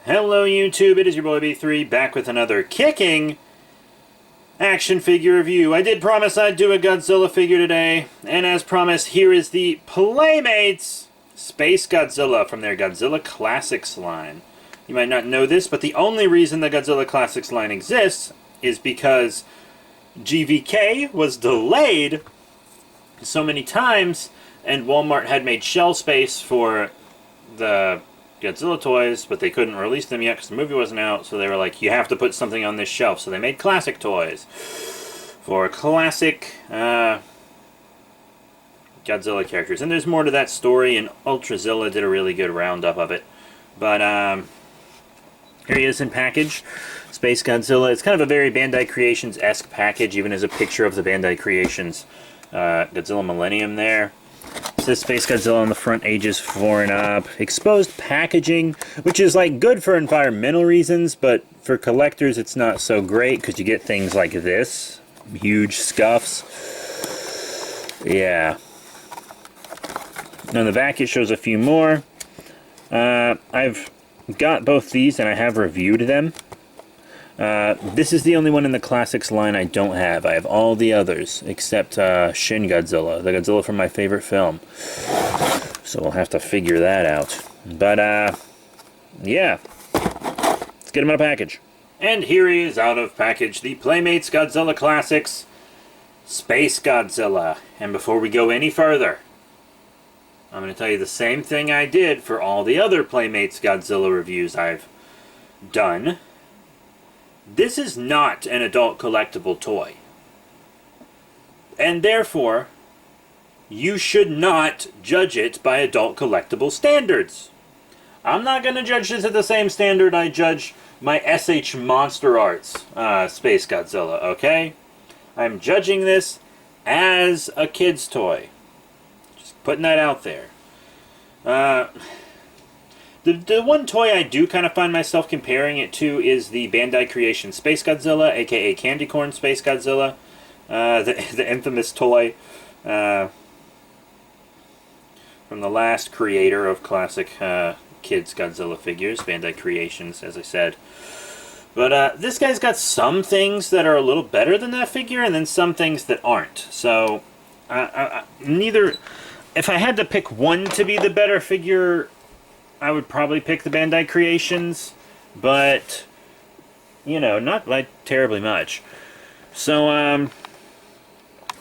Hello YouTube, it is your boy B3 back with another kicking action figure review. I did promise I'd do a Godzilla figure today, and as promised, here is the Playmates SpaceGodzilla from their Godzilla Classics line. You might not know this, but the only reason the Godzilla Classics line exists is because GVK was delayed so many times, and Walmart had made shelf space for the Godzilla toys, but they couldn't release them yet because the movie wasn't out, so they were like, you have to put something on this shelf. So they made classic toys for classic Godzilla characters. And there's more to that story, and Ultrazilla did a really good roundup of it. But here he is in package. SpaceGodzilla. It's kind of a very Bandai Creations-esque package, even as a picture of the Bandai Creations Godzilla Millennium there. It says SpaceGodzilla on the front, ages 4 and up. Exposed packaging, which is like good for environmental reasons, but for collectors it's not so great because you get things like this. Huge scuffs. Yeah. On the back it shows a few more. I've got both these and I have reviewed them. This is the only one in the Classics line I don't have. I have all the others, except Shin Godzilla, the Godzilla from my favorite film. So we'll have to figure that out. But, yeah. Let's get him in a package. And here he is out of package, the Playmates Godzilla Classics, SpaceGodzilla. And before we go any further, I'm going to tell you the same thing I did for all the other Playmates Godzilla reviews I've done. This is not an adult collectible toy. And therefore, you should not judge it by adult collectible standards. I'm not going to judge this at the same standard I judge my SH Monster Arts SpaceGodzilla, okay? I'm judging this as a kid's toy. Just putting that out there. The one toy I do kind of find myself comparing it to is the Bandai Creation SpaceGodzilla, aka Candy Corn SpaceGodzilla, the infamous toy from the last creator of classic kids Godzilla figures, Bandai Creations, as I said. But this guy's got some things that are a little better than that figure, and then some things that aren't. So, neither. If I had to pick one to be the better figure, I would probably pick the Bandai Creations, but, you know, not like terribly much. So,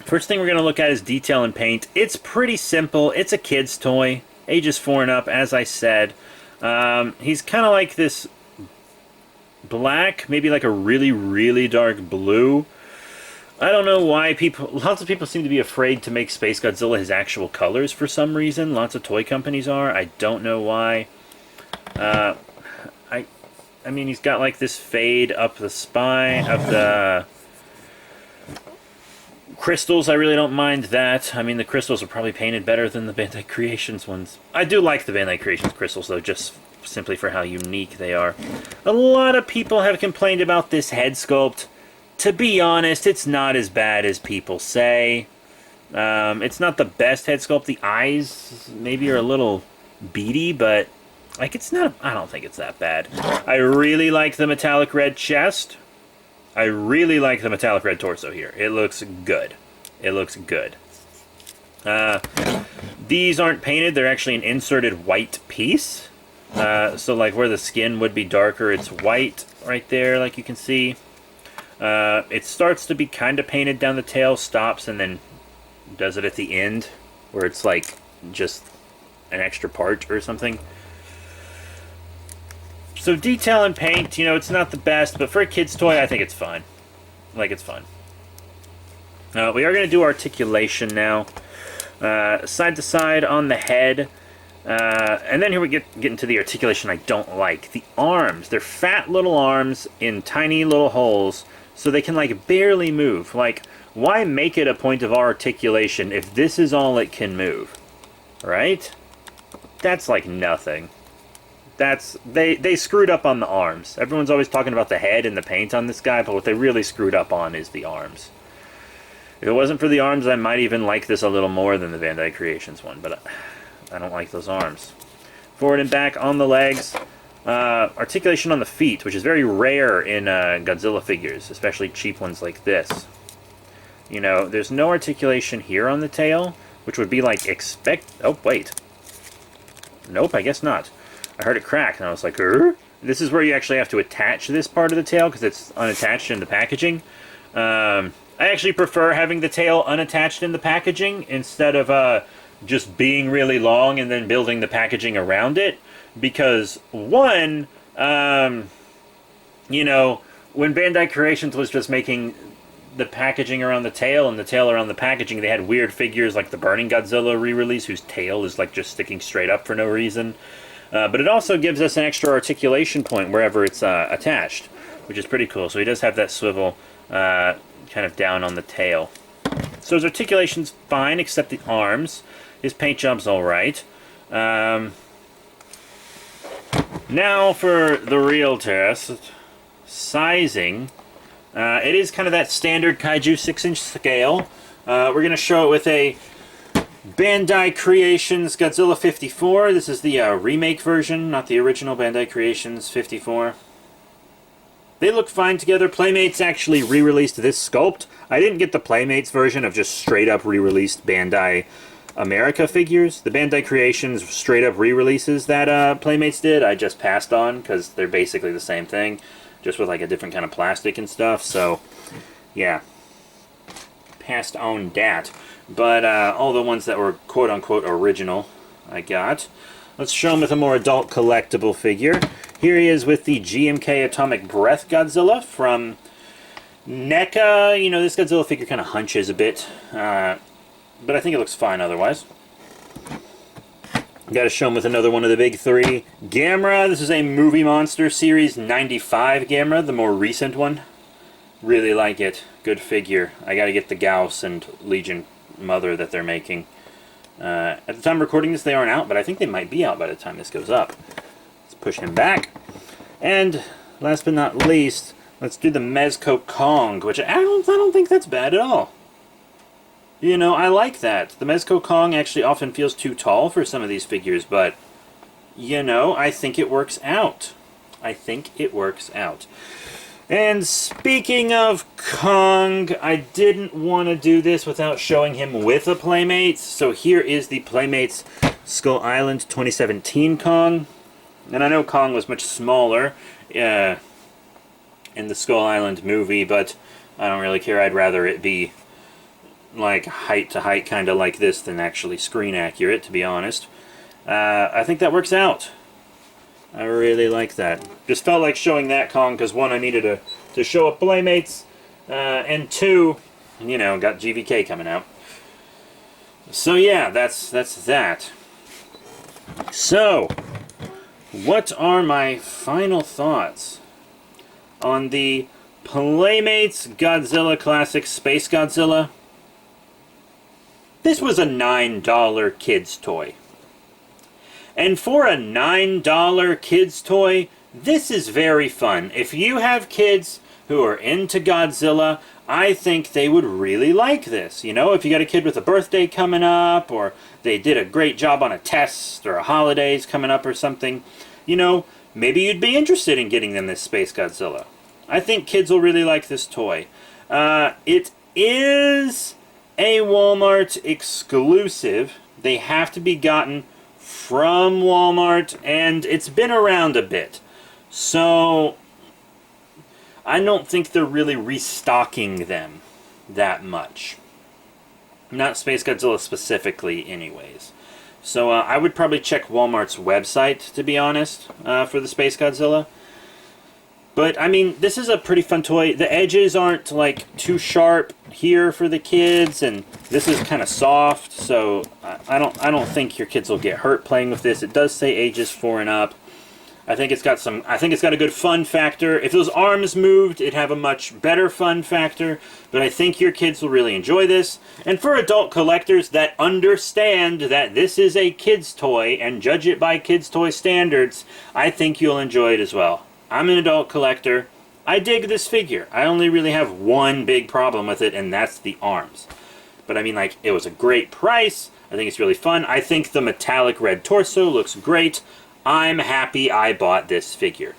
first thing we're going to look at is detail and paint. It's pretty simple. It's a kid's toy, ages 4 and up, as I said. He's kind of like this black, maybe like a really, really dark blue. I don't know why lots of people seem to be afraid to make SpaceGodzilla his actual colors for some reason. Lots of toy companies are. I don't know why. I mean, he's got like this fade up the spine of the crystals. I really don't mind that. I mean, the crystals are probably painted better than the Bandai Creations ones. I do like the Bandai Creations crystals, though, just simply for how unique they are. A lot of people have complained about this head sculpt. To be honest, it's not as bad as people say. It's not the best head sculpt. The eyes maybe are a little beady, but like it's not. I don't think it's that bad. I really like the metallic red chest. I really like the metallic red torso here. It looks good. It looks good. These aren't painted. They're actually an inserted white piece. So like where the skin would be darker, it's white right there, like you can see. It starts to be kind of painted down the tail, stops, and then does it at the end, where it's like just an extra part or something. So detail and paint, you know, it's not the best, but for a kid's toy, I think it's fine. Like, it's fun. We are going to do articulation now. Side to side on the head. And then here we get into the articulation I don't like. The arms. They're fat little arms in tiny little holes, so they can, like, barely move. Like, why make it a point of articulation if this is all it can move? Right? That's, like, nothing. They screwed up on the arms. Everyone's always talking about the head and the paint on this guy, but what they really screwed up on is the arms. If it wasn't for the arms, I might even like this a little more than the Bandai Creations one, but I don't like those arms. Forward and back on the legs. Articulation on the feet, which is very rare in Godzilla figures, especially cheap ones like this. You know, there's no articulation here on the tail, which would be like oh, wait. Nope, I guess not. I heard it crack, and I was like, This is where you actually have to attach this part of the tail, because it's unattached in the packaging. I actually prefer having the tail unattached in the packaging, instead of just being really long and then building the packaging around it. Because, one, you know, when Bandai Creations was just making the packaging around the tail and the tail around the packaging, they had weird figures like the Burning Godzilla re-release, whose tail is like just sticking straight up for no reason. But it also gives us an extra articulation point wherever it's attached, which is pretty cool. So he does have that swivel kind of down on the tail. So his articulation's fine, except the arms. His paint job's alright. Now for the real test. Sizing. It is kind of that standard Kaiju 6-inch scale. We're going to show it with a Bandai Creations Godzilla 54. This is the remake version, not the original Bandai Creations 54. They look fine together. Playmates actually re-released this sculpt. I didn't get the Playmates version of just straight up re-released Bandai America figures. The Bandai Creations straight up re-releases that Playmates did, I just passed on because they're basically the same thing, just with like a different kind of plastic and stuff. So yeah, passed on that. But all the ones that were quote-unquote original I got. Let's show him with a more adult collectible figure. Here he is with the GMK Atomic Breath Godzilla from NECA. You know, this Godzilla figure kind of hunches a bit, but I think it looks fine otherwise. Got to show him with another one of the big three. Gamera. This is a Movie Monster Series 95 Gamera, the more recent one. Really like it. Good figure. I got to get the Gauss and Legion Mother that they're making. At the time of recording this, they aren't out, but I think they might be out by the time this goes up. Let's push him back. And last but not least, let's do the Mezco Kong, which I don't think that's bad at all. You know, I like that. The Mezco Kong actually often feels too tall for some of these figures, but, you know, I think it works out. I think it works out. And speaking of Kong, I didn't want to do this without showing him with a Playmates. So here is the Playmates Skull Island 2017 Kong. And I know Kong was much smaller in the Skull Island movie, but I don't really care. I'd rather it be like height to height, kind of like this, than actually screen accurate, to be honest. I think that works out. I really like that. Just felt like showing that Kong because, one, I needed to show up Playmates, and two, you know, got GVK coming out. So yeah, that's that. So, what are my final thoughts on the Playmates Godzilla Classic SpaceGodzilla? This was a $9 kid's toy. And for a $9 kid's toy, this is very fun. If you have kids who are into Godzilla, I think they would really like this. You know, if you got a kid with a birthday coming up, or they did a great job on a test, or a holiday's coming up or something, you know, maybe you'd be interested in getting them this SpaceGodzilla. I think kids will really like this toy. It is a Walmart exclusive. They have to be gotten from Walmart, and it's been around a bit. So I don't think they're really restocking them that much. Not SpaceGodzilla specifically anyways. So I would probably check Walmart's website, to be honest, for the SpaceGodzilla. But, I mean, this is a pretty fun toy. The edges aren't, like, too sharp here for the kids, and this is kind of soft, so I don't think your kids will get hurt playing with this. It does say ages 4 and up. I think it's got a good fun factor. If those arms moved, it'd have a much better fun factor, but I think your kids will really enjoy this. And for adult collectors that understand that this is a kid's toy and judge it by kids' toy standards, I think you'll enjoy it as well. I'm an adult collector. I dig this figure. I only really have one big problem with it, and that's the arms. But I mean, like, it was a great price. I think it's really fun. I think the metallic red torso looks great. I'm happy I bought this figure.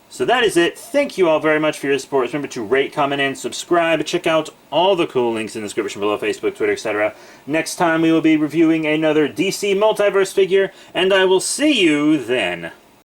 So that is it. Thank you all very much for your support. Remember to rate, comment, and subscribe. Check out all the cool links in the description below, Facebook, Twitter, etc. Next time we will be reviewing another DC Multiverse figure, and I will see you then.